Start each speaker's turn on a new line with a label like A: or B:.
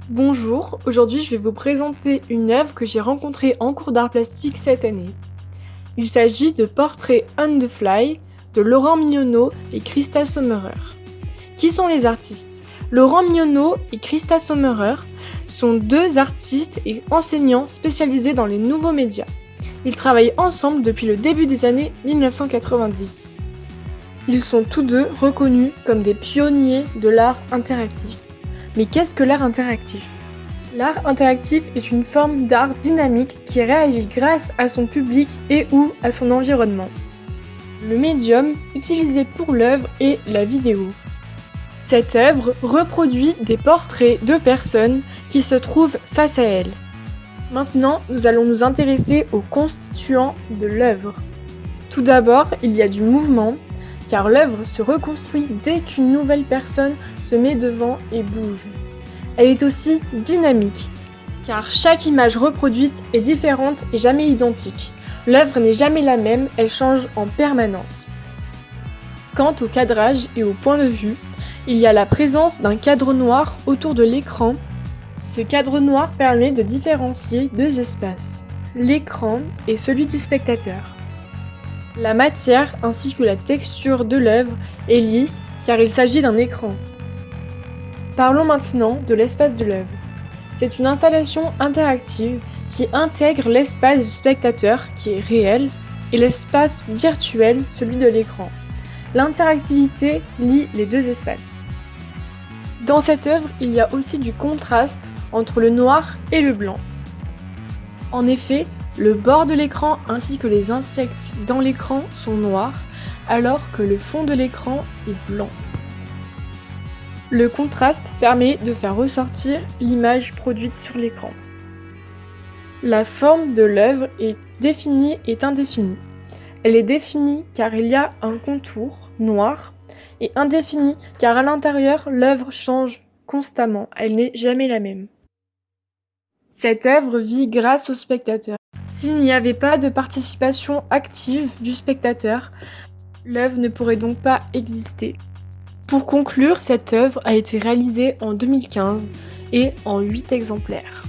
A: Bonjour, aujourd'hui je vais vous présenter une œuvre que j'ai rencontrée en cours d'art plastique cette année. Il s'agit de Portrait on the Fly de Laurent Mignonneau et Christa Sommerer. Qui sont les artistes? Laurent Mignonneau et Christa Sommerer sont deux artistes et enseignants spécialisés dans les nouveaux médias. Ils travaillent ensemble depuis le début des années 1990. Ils sont tous deux reconnus comme des pionniers de l'art interactif. Mais qu'est-ce que l'art interactif? L'art interactif est une forme d'art dynamique qui réagit grâce à son public et ou à son environnement. Le médium utilisé pour l'œuvre est la vidéo. Cette œuvre reproduit des portraits de personnes qui se trouvent face à elle. Maintenant, nous allons nous intéresser aux constituants de l'œuvre. Tout d'abord, il y a du mouvement, car l'œuvre se reconstruit dès qu'une nouvelle personne se met devant et bouge. Elle est aussi dynamique, car chaque image reproduite est différente et jamais identique. L'œuvre n'est jamais la même, elle change en permanence. Quant au cadrage et au point de vue, il y a la présence d'un cadre noir autour de l'écran. Ce cadre noir permet de différencier deux espaces, l'écran et celui du spectateur. La matière ainsi que la texture de l'œuvre est lisse car il s'agit d'un écran. Parlons maintenant de l'espace de l'œuvre. C'est une installation interactive qui intègre l'espace du spectateur qui est réel et l'espace virtuel, celui de l'écran. L'interactivité lie les deux espaces. Dans cette œuvre, il y a aussi du contraste entre le noir et le blanc. En effet, le bord de l'écran ainsi que les insectes dans l'écran sont noirs, alors que le fond de l'écran est blanc. Le contraste permet de faire ressortir l'image produite sur l'écran. La forme de l'œuvre est définie et indéfinie. Elle est définie car il y a un contour noir et indéfinie car à l'intérieur l'œuvre change constamment, elle n'est jamais la même. Cette œuvre vit grâce au spectateur. S'il n'y avait pas de participation active du spectateur, l'œuvre ne pourrait donc pas exister. Pour conclure, cette œuvre a été réalisée en 2015 et en 8 exemplaires.